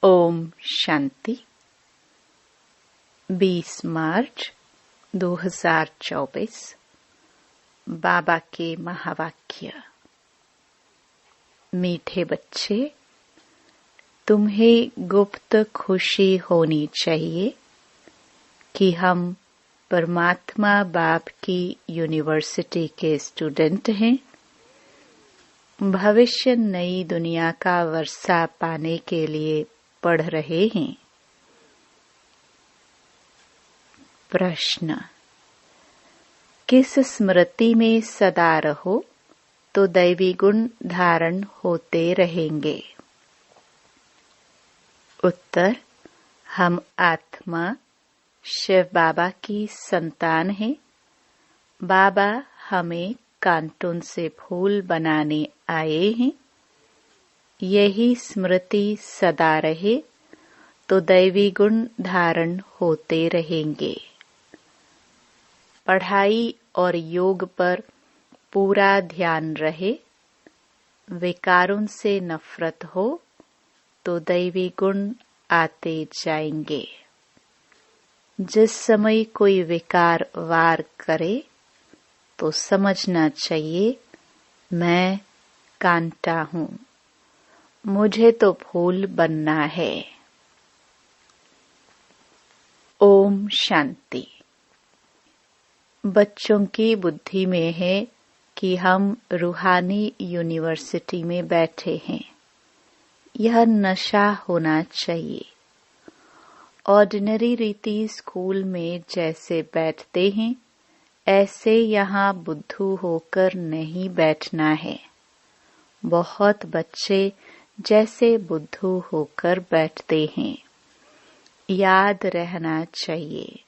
ओम शांति। 20 मार्च 2024 बाबा के महावाक्य। मीठे बच्चे, तुम्हें गुप्त खुशी होनी चाहिए कि हम परमात्मा बाप की यूनिवर्सिटी के स्टूडेंट हैं। भविष्य नई दुनिया का वर्षा पाने के लिए पढ़ रहे हैं। प्रश्न: किस स्मृति में सदा रहो तो दैवी गुण धारण होते रहेंगे? उत्तर: हम आत्मा शिव बाबा की संतान हैं। बाबा हमें कार्टून से फूल बनाने आए हैं। यही स्मृति सदा रहे तो दैवी गुण धारण होते रहेंगे। पढ़ाई और योग पर पूरा ध्यान रहे। विकारों से नफरत हो तो दैवी गुण आते जाएंगे। जिस समय कोई विकार वार करे तो समझना चाहिए, मैं कांटा हूँ, मुझे तो फूल बनना है। ओम शांति। बच्चों की बुद्धि में है कि हम रूहानी यूनिवर्सिटी में बैठे हैं। यह नशा होना चाहिए। ऑर्डिनरी रीति स्कूल में जैसे बैठते हैं, ऐसे यहाँ बुद्धू होकर नहीं बैठना है। बहुत बच्चे जैसे बुद्धू होकर बैठते हैं। याद रहना चाहिए,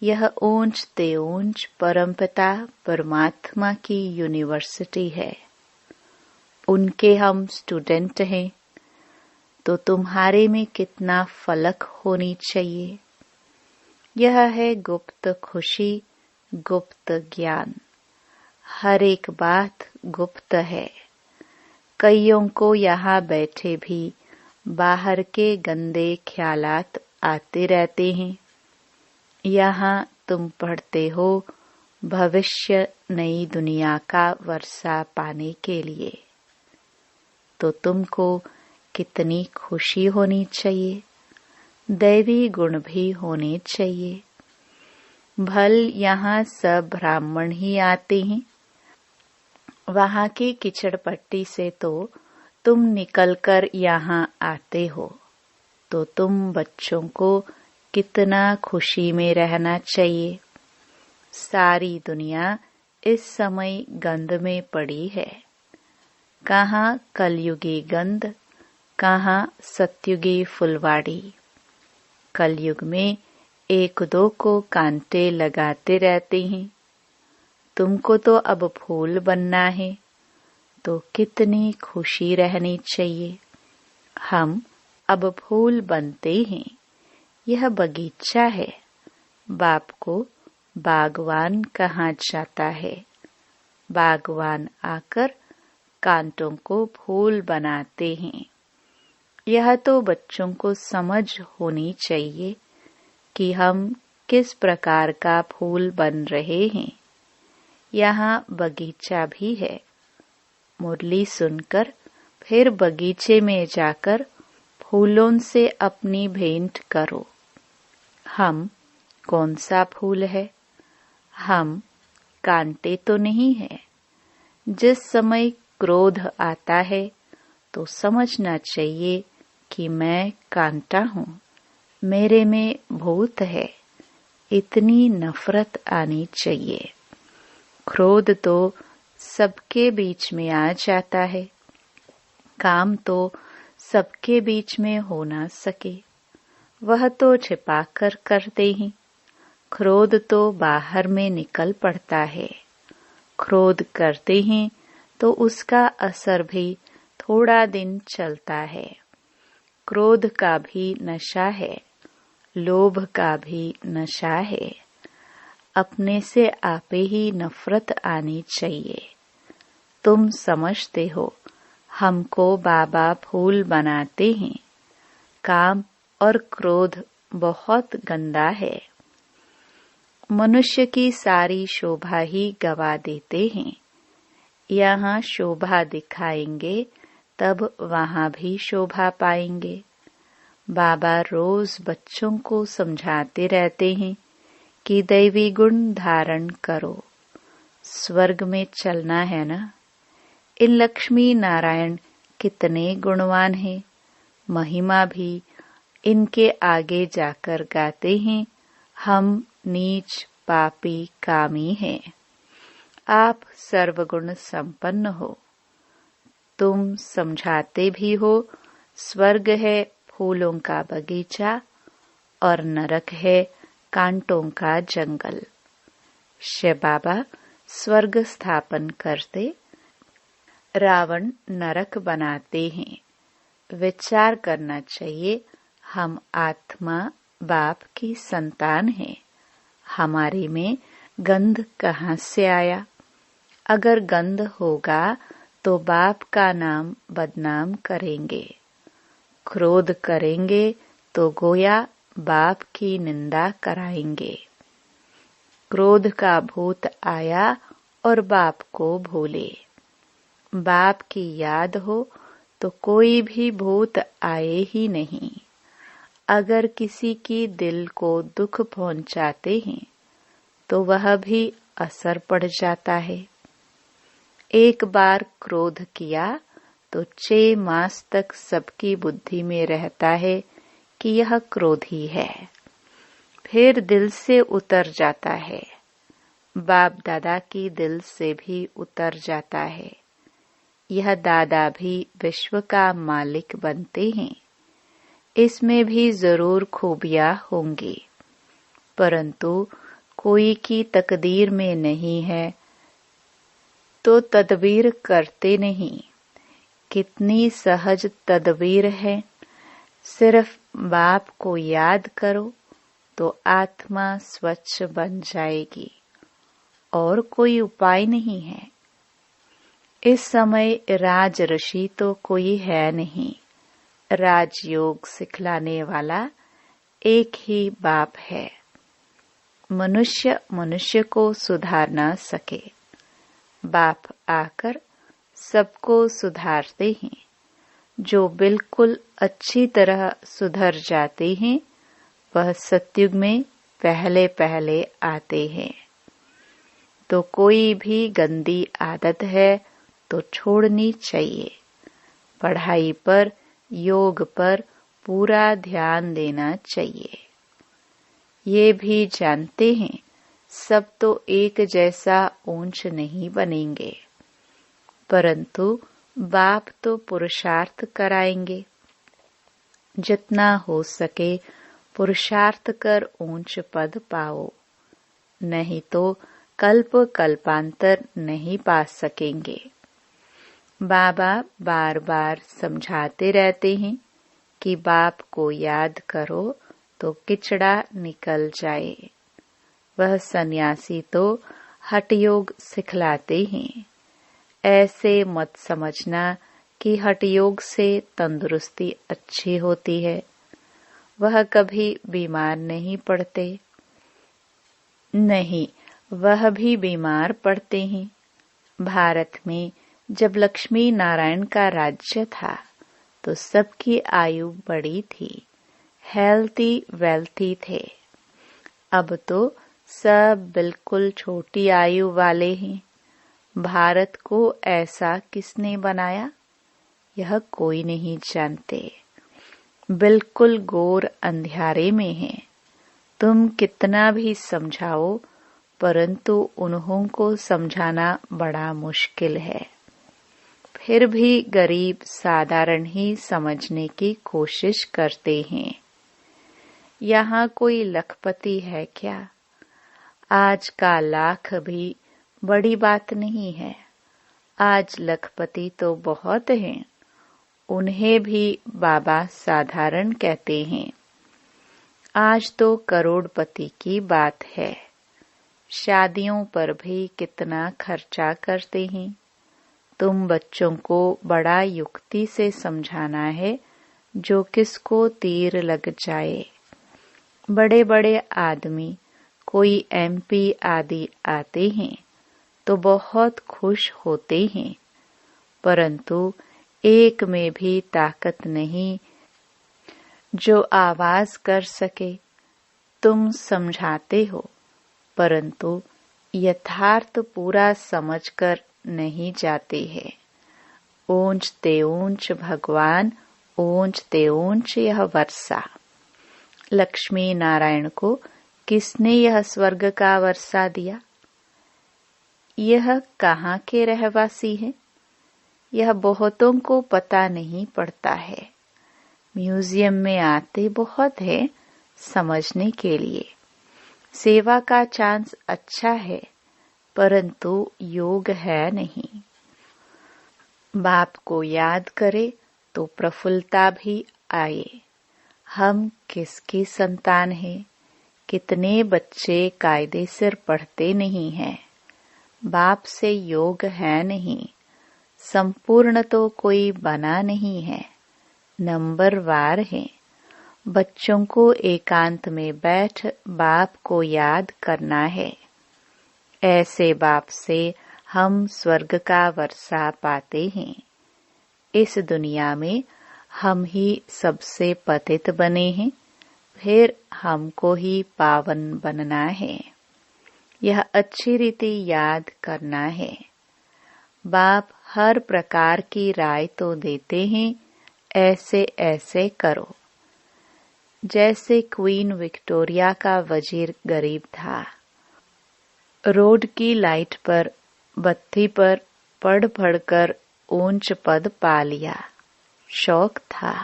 यह ऊंच ते ऊंच परमपिता परमात्मा की यूनिवर्सिटी है। उनके हम स्टूडेंट हैं, तो तुम्हारे में कितना फलक होनी चाहिए। यह है गुप्त खुशी, गुप्त ज्ञान। हर एक बात गुप्त है। कईयों को यहाँ बैठे भी बाहर के गंदे ख्यालात आते रहते हैं। यहाँ तुम पढ़ते हो भविष्य नई दुनिया का वर्षा पाने के लिए, तो तुमको कितनी खुशी होनी चाहिए। दैवी गुण भी होने चाहिए। भल यहाँ सब ब्राह्मण ही आते हैं। वहाँ की कीचड़ पट्टी से तो तुम निकलकर यहाँ आते हो, तो तुम बच्चों को कितना खुशी में रहना चाहिए। सारी दुनिया इस समय गंध में पड़ी है। कहाँ कलयुगी गंध, कहाँ सत्युगी फुलवाड़ी। कलयुग में एक दो को कांटे लगाते रहते हैं। तुमको तो अब फूल बनना है, तो कितनी खुशी रहनी चाहिए। हम अब फूल बनते हैं। यह बगीचा है। बाप को बागवान कहा जाता है। बागवान आकर कांटों को फूल बनाते हैं। यह तो बच्चों को समझ होनी चाहिए कि हम किस प्रकार का फूल बन रहे हैं। यहाँ बगीचा भी है। मुरली सुनकर फिर बगीचे में जाकर फूलों से अपनी भेंट करो। हम कौन सा फूल है? हम कांटे तो नहीं है। जिस समय क्रोध आता है तो समझना चाहिए कि मैं कांटा हूँ, मेरे में भूत है। इतनी नफरत आनी चाहिए। क्रोध तो सबके बीच में आ जाता है। काम तो सबके बीच में हो ना सके, वह तो छिपाकर करते हैं। क्रोध तो बाहर में निकल पड़ता है। क्रोध करते हैं तो उसका असर भी थोड़ा दिन चलता है। क्रोध का भी नशा है, लोभ का भी नशा है। अपने से आपे ही नफरत आनी चाहिए। तुम समझते हो हमको बाबा फूल बनाते हैं, काम और क्रोध बहुत गंदा है। मनुष्य की सारी शोभा ही गवा देते हैं। यहाँ शोभा दिखाएंगे तब वहाँ भी शोभा पाएंगे। बाबा रोज बच्चों को समझाते रहते हैं कि दैवी गुण धारण करो, स्वर्ग में चलना है ना। इन लक्ष्मी नारायण कितने गुणवान हैं, महिमा भी इनके आगे जाकर गाते हैं। हम नीच पापी कामी हैं, आप सर्वगुण संपन्न हो। तुम समझाते भी हो स्वर्ग है फूलों का बगीचा और नरक है कांटों का जंगल। शिव बाबा स्वर्ग स्थापन करते, रावण नरक बनाते हैं। विचार करना चाहिए, हम आत्मा बाप की संतान हैं। हमारे में गंध कहाँ से आया? अगर गंध होगा तो बाप का नाम बदनाम करेंगे। क्रोध करेंगे तो गोया बाप की निंदा कराएंगे। क्रोध का भूत आया और बाप को भूले। बाप की याद हो तो कोई भी भूत आए ही नहीं। अगर किसी की दिल को दुख पहुंचाते हैं तो वह भी असर पड़ जाता है। एक बार क्रोध किया तो 6 मास तक सबकी बुद्धि में रहता है कि यह क्रोधी है, फिर दिल से उतर जाता है। बाप दादा की दिल से भी उतर जाता है। यह दादा भी विश्व का मालिक बनते हैं। इसमें भी जरूर खूबियां होंगी, परंतु कोई की तकदीर में नहीं है तो तदबीर करते नहीं। कितनी सहज तदबीर है। सिर्फ बाप को याद करो तो आत्मा स्वच्छ बन जाएगी और कोई उपाय नहीं है। इस समय राज ऋषि तो कोई है नहीं। राजयोग सिखलाने वाला एक ही बाप है। मनुष्य मनुष्य को सुधार ना सके, बाप आकर सबको सुधारते हैं। जो बिल्कुल अच्छी तरह सुधर जाते हैं वह सतयुग में पहले पहले आते हैं। तो कोई भी गंदी आदत है तो छोड़नी चाहिए। पढ़ाई पर, योग पर पूरा ध्यान देना चाहिए। ये भी जानते हैं सब तो एक जैसा ऊंच नहीं बनेंगे, परंतु बाप तो पुरुषार्थ कराएंगे। जितना हो सके पुरुषार्थ कर ऊंच पद पाओ, नहीं तो कल्प कल्पांतर नहीं पा सकेंगे। बाबा बार बार समझाते रहते हैं कि बाप को याद करो तो किचड़ा निकल जाए। वह सन्यासी तो हठ योग सिखलाते हैं। ऐसे मत समझना कि हठ योग से तंदुरुस्ती अच्छी होती है। वह कभी बीमार नहीं पड़ते। नहीं, वह भी बीमार पड़ते हैं। भारत में जब लक्ष्मी नारायण का राज्य था तो सबकी आयु बड़ी थी, हेल्थी वेल्थी थे। अब तो सब बिल्कुल छोटी आयु वाले हैं। भारत को ऐसा किसने बनाया, यह कोई नहीं जानते। बिल्कुल घोर अंधियारे में है। तुम कितना भी समझाओ, परंतु उन्हों को समझाना बड़ा मुश्किल है। फिर भी गरीब साधारण ही समझने की कोशिश करते हैं। यहाँ कोई लखपति है क्या? आज का लाख भी बड़ी बात नहीं है। आज लखपति तो बहुत हैं, उन्हें भी बाबा साधारण कहते हैं। आज तो करोड़पति की बात है। शादियों पर भी कितना खर्चा करते हैं। तुम बच्चों को बड़ा युक्ति से समझाना है जो किसको तीर लग जाए। बड़े बड़े आदमी, कोई MP आदि आते हैं तो बहुत खुश होते हैं, परंतु एक में भी ताकत नहीं जो आवाज कर सके। तुम समझाते हो, परंतु यथार्थ पूरा समझकर नहीं जाते हैं। ऊंच ते ऊंच भगवान, ऊंच ते ऊंच यह वर्षा। लक्ष्मी नारायण को किसने यह स्वर्ग का वर्षा दिया? यह कहाँ के रहवासी है? यह बहुतों को पता नहीं पड़ता है। म्यूजियम में आते बहुत है समझने के लिए। सेवा का चांस अच्छा है, परंतु योग है नहीं। बाप को याद करे तो प्रफुल्लता भी आए। हम किसकी संतान हैं? कितने बच्चे कायदे से पढ़ते नहीं हैं। बाप से योग है नहीं। संपूर्ण तो कोई बना नहीं है, नंबरवार है। बच्चों को एकांत में बैठ बाप को याद करना है। ऐसे बाप से हम स्वर्ग का वर्षा पाते हैं। इस दुनिया में हम ही सबसे पतित बने हैं, फिर हमको ही पावन बनना है। यह अच्छी रीति याद करना है। बाप हर प्रकार की राय तो देते हैं, ऐसे ऐसे करो। जैसे क्वीन विक्टोरिया का वजीर गरीब था, रोड की लाइट पर बत्ती पर पढ़ पढ़कर ऊंच पद पा लिया। शौक था।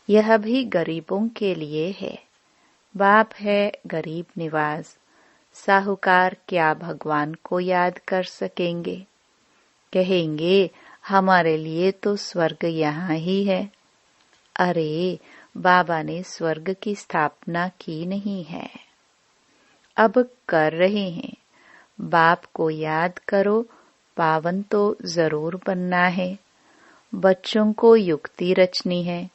यह भी गरीबों के लिए है। बाप है गरीब निवाज। साहूकार क्या भगवान को याद कर सकेंगे? कहेंगे हमारे लिए तो स्वर्ग यहाँ ही है। अरे, बाबा ने स्वर्ग की स्थापना की नहीं है, अब कर रहे हैं। बाप को याद करो, पावन तो जरूर बनना है। बच्चों को युक्ति रचनी है।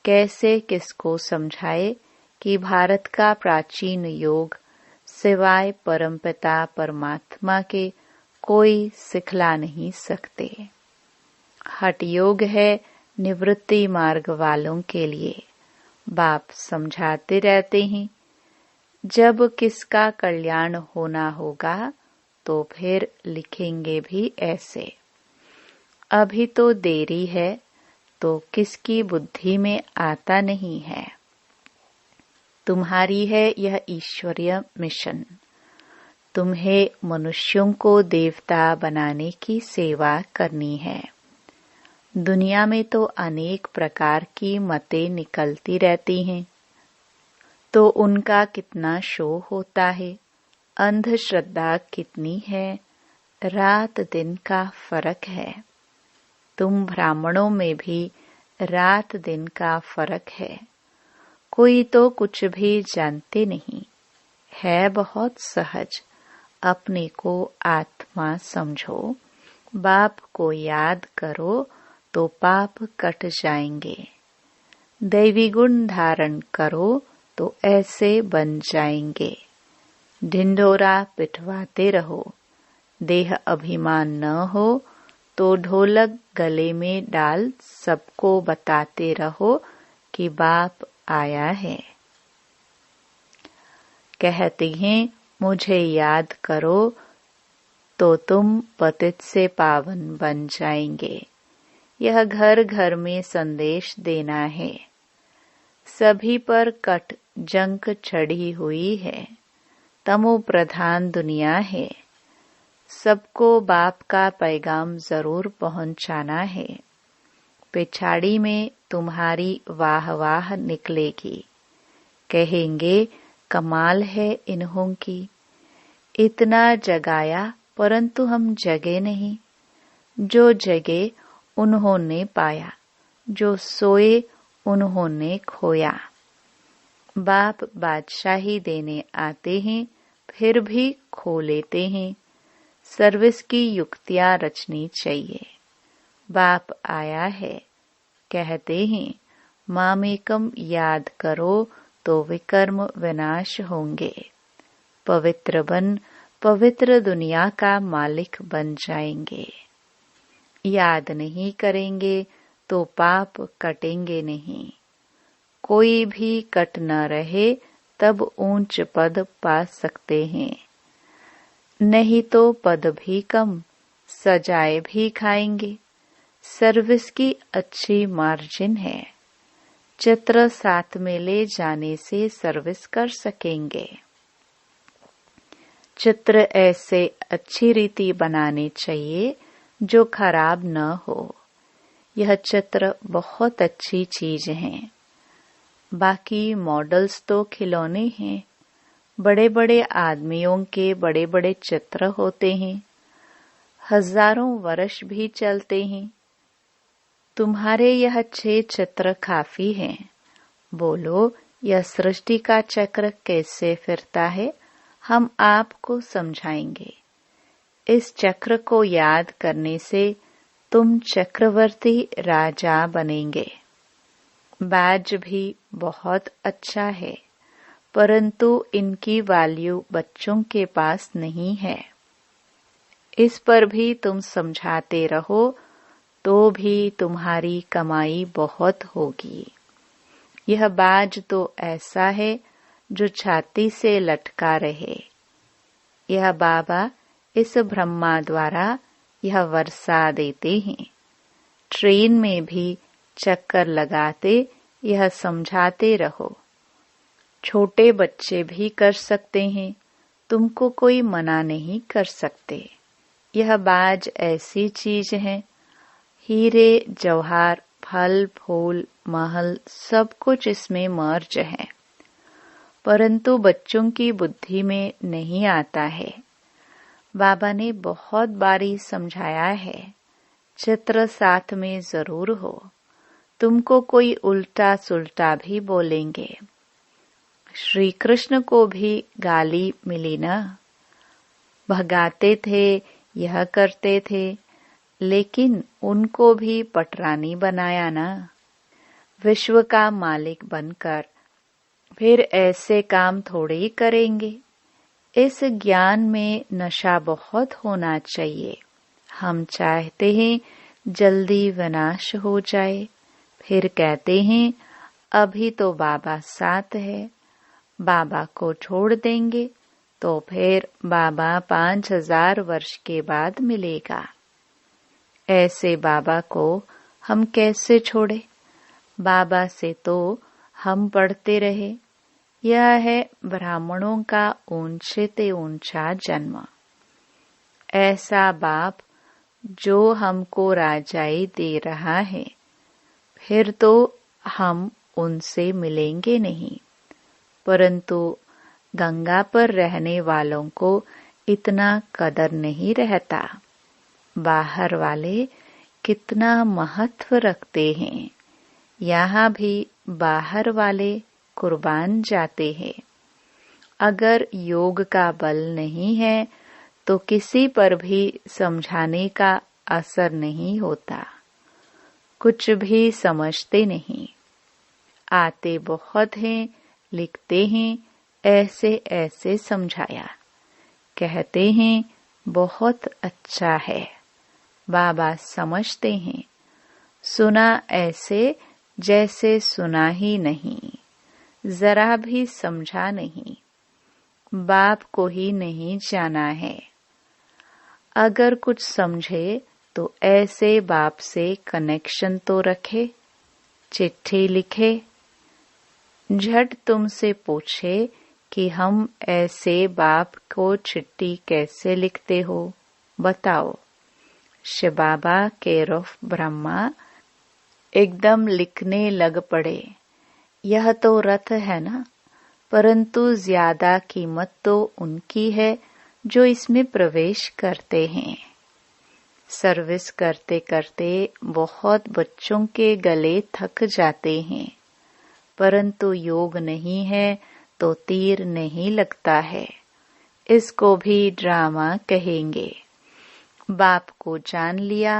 कैसे किसको समझाए कि भारत का प्राचीन योग सिवाय परमपिता परमात्मा के कोई सिखला नहीं सकते। हठ योग है निवृत्ति मार्ग वालों के लिए। बाप समझाते रहते हैं। जब किसका कल्याण होना होगा तो फिर लिखेंगे भी ऐसे। अभी तो देरी है तो किसकी बुद्धि में आता नहीं है। तुम्हारी है यह ईश्वरीय मिशन। तुम्हें मनुष्यों को देवता बनाने की सेवा करनी है। दुनिया में तो अनेक प्रकार की मतें निकलती रहती हैं, तो उनका कितना शो होता है। अंधश्रद्धा कितनी है। रात दिन का फर्क है। तुम ब्राह्मणों में भी रात दिन का फर्क है। कोई तो कुछ भी जानते नहीं है। बहुत सहज अपने को आत्मा समझो। बाप को याद करो तो पाप कट जाएंगे। दैवी गुण धारण करो तो ऐसे बन जाएंगे। ढिंढोरा पिटवाते रहो। देह अभिमान न हो तो ढोलक गले में डाल सबको बताते रहो कि बाप आया है। कहते हैं मुझे याद करो तो तुम पतित से पावन बन जाएंगे। यह घर घर में संदेश देना है। सभी पर कट जंक चढ़ी हुई है। तमो प्रधान दुनिया है। सबको बाप का पैगाम जरूर पहुंचाना है। पिछाड़ी में तुम्हारी वाह वाह निकलेगी। कहेंगे कमाल है इन्हों की। इतना जगाया परंतु हम जगे नहीं। जो जगे उन्होंने पाया, जो सोए उन्होंने खोया। बाप बादशाही देने आते हैं, फिर भी खो लेते हैं। सर्विस की युक्तियां रचनी चाहिए। बाप आया है, कहते हैं मामेकम याद करो तो विकर्म विनाश होंगे। पवित्र बन पवित्र दुनिया का मालिक बन जाएंगे। याद नहीं करेंगे तो पाप कटेंगे नहीं। कोई भी कट न रहे तब ऊंच पद पा सकते हैं। नहीं तो पद भी कम, सजाए भी खाएंगे। सर्विस की अच्छी मार्जिन है। चित्र साथ में ले जाने से सर्विस कर सकेंगे। चित्र ऐसे अच्छी रीति बनाने चाहिए जो खराब न हो। यह चित्र बहुत अच्छी चीज है। बाकी मॉडल्स तो खिलौने हैं। बड़े बड़े आदमियों के बड़े बड़े चित्र होते हैं, हजारों वर्ष भी चलते हैं। तुम्हारे यह 6 चित्र काफी हैं। बोलो, यह सृष्टि का चक्र कैसे फिरता है, हम आपको समझाएंगे। इस चक्र को याद करने से तुम चक्रवर्ती राजा बनेंगे। बैज भी बहुत अच्छा है, परंतु इनकी वैल्यू बच्चों के पास नहीं है। इस पर भी तुम समझाते रहो तो भी तुम्हारी कमाई बहुत होगी। यह बाज तो ऐसा है जो छाती से लटका रहे। यह बाबा इस ब्रह्मा द्वारा यह वर्षा देते हैं। ट्रेन में भी चक्कर लगाते यह समझाते रहो। छोटे बच्चे भी कर सकते हैं, तुमको कोई मना नहीं कर सकते। यह बाज ऐसी चीज है, हीरे जवाहर फल फूल महल सब कुछ इसमें मर्ज है, परंतु बच्चों की बुद्धि में नहीं आता है। बाबा ने बहुत बारी समझाया है, चित्र साथ में जरूर हो। तुमको कोई उल्टा सुल्टा भी बोलेंगे। श्री कृष्ण को भी गाली मिली ना, भगाते थे, यह करते थे, लेकिन उनको भी पटरानी बनाया ना। विश्व का मालिक बनकर फिर ऐसे काम थोड़े ही करेंगे। इस ज्ञान में नशा बहुत होना चाहिए। हम चाहते हैं जल्दी विनाश हो जाए, फिर कहते हैं अभी तो बाबा साथ है, बाबा को छोड़ देंगे तो फिर बाबा 5000 वर्ष के बाद मिलेगा। ऐसे बाबा को हम कैसे छोड़े? बाबा से तो हम पढ़ते रहे। यह है ब्राह्मणों का ऊंचे ते ऊंचा जन्म। ऐसा बाप जो हमको राजाई दे रहा है, फिर तो हम उनसे मिलेंगे नहीं। परंतु गंगा पर रहने वालों को इतना कदर नहीं रहता। बाहर वाले कितना महत्व रखते हैं, यहाँ भी बाहर वाले कुर्बान जाते हैं। अगर योग का बल नहीं है तो किसी पर भी समझाने का असर नहीं होता। कुछ भी समझते नहीं। आते बहुत हैं, लिखते हैं, ऐसे ऐसे समझाया, कहते हैं बहुत अच्छा है। बाबा समझते हैं, सुना ऐसे जैसे सुना ही नहीं, जरा भी समझा नहीं। बाप को ही नहीं जाना है। अगर कुछ समझे तो ऐसे बाप से कनेक्शन तो रखे, चिट्ठी लिखे। झट तुमसे पूछे कि हम ऐसे बाप को चिट्ठी कैसे लिखते हो, बताओ। शिव बाबा केयर ऑफ ब्रह्मा एकदम लिखने लग पड़े। यह तो रथ है ना, परंतु ज्यादा कीमत तो उनकी है जो इसमें प्रवेश करते हैं। सर्विस करते करते बहुत बच्चों के गले थक जाते हैं, परंतु योग नहीं है तो तीर नहीं लगता है। इसको भी ड्रामा कहेंगे। बाप को जान लिया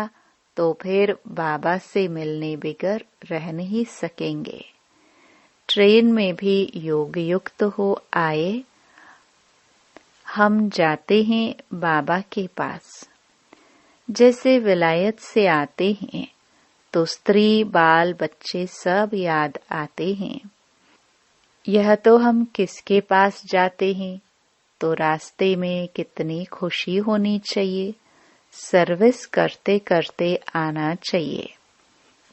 तो फिर बाबा से मिलने बगैर रह नहीं सकेंगे। ट्रेन में भी योग युक्त हो आए। हम जाते हैं बाबा के पास। जैसे विलायत से आते हैं तो स्त्री बाल बच्चे सब याद आते हैं। यह तो हम किसके पास जाते हैं तो रास्ते में कितनी खुशी होनी चाहिए। सर्विस करते करते आना चाहिए।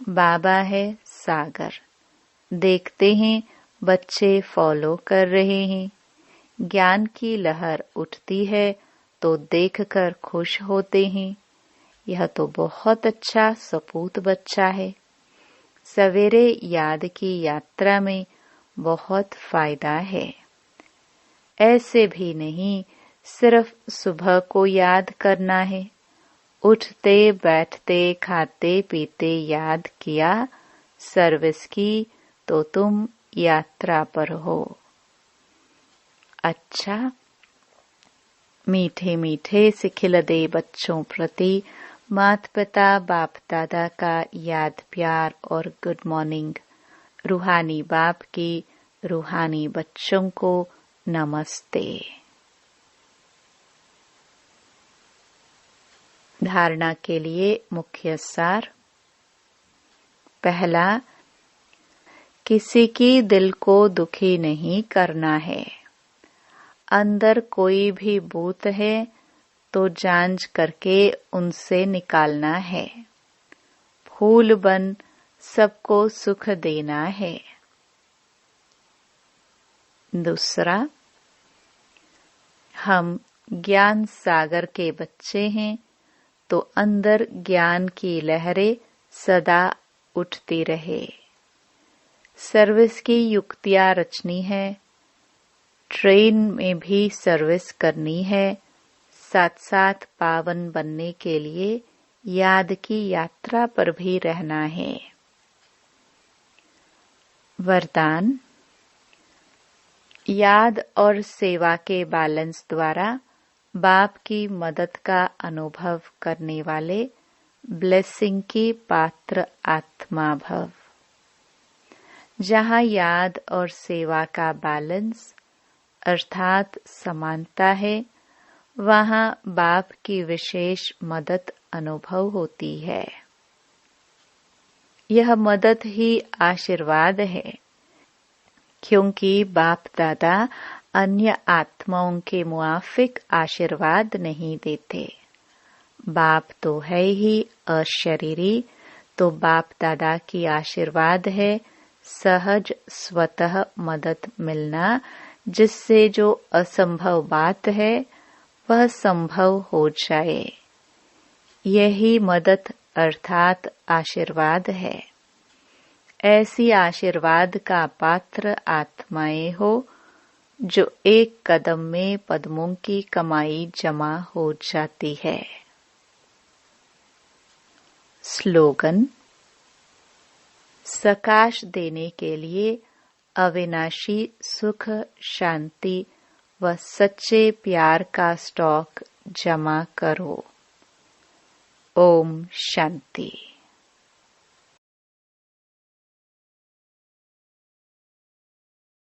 बाबा है सागर। देखते हैं बच्चे फॉलो कर रहे हैं। ज्ञान की लहर उठती है तो देखकर खुश होते हैं। यह तो बहुत अच्छा सपूत बच्चा है। सवेरे याद की यात्रा में बहुत फायदा है। ऐसे भी नहीं सिर्फ सुबह को याद करना है। उठते बैठते खाते पीते याद किया, सर्विस की, तो तुम यात्रा पर हो। अच्छा, मीठे मीठे से खिलदे बच्चों प्रति माता पिता बाप दादा का याद प्यार और गुड मॉर्निंग। रूहानी बाप की रूहानी बच्चों को नमस्ते। धारणा के लिए मुख्य सार। पहला, किसी की दिल को दुखी नहीं करना है। अंदर कोई भी भूत है तो जांच करके उनसे निकालना है। फूल बन सबको सुख देना है। दूसरा, हम ज्ञान सागर के बच्चे हैं तो अंदर ज्ञान की लहरें सदा उठती रहे। सर्विस की युक्तियां रचनी है। ट्रेन में भी सर्विस करनी है। साथ साथ पावन बनने के लिए याद की यात्रा पर भी रहना है। वरदान। याद और सेवा के बैलेंस द्वारा बाप की मदद का अनुभव करने वाले ब्लेसिंग की पात्र आत्मा भव। जहाँ याद और सेवा का बैलेंस अर्थात समानता है, वहाँ बाप की विशेष मदद अनुभव होती है। यह मदद ही आशीर्वाद है, क्योंकि बाप दादा अन्य आत्माओं के मुआफिक आशीर्वाद नहीं देते। बाप तो है ही अशरीरी, तो बाप दादा की आशीर्वाद है सहज स्वतः मदद मिलना, जिससे जो असंभव बात है वह संभव हो जाए। यही मदद अर्थात आशीर्वाद है। ऐसी आशीर्वाद का पात्र आत्माएं हो जो एक कदम में पद्मों की कमाई जमा हो जाती है। स्लोगन। सकाश देने के लिए अविनाशी सुख, शांति व सच्चे प्यार का स्टॉक जमा करो। ओम शांति।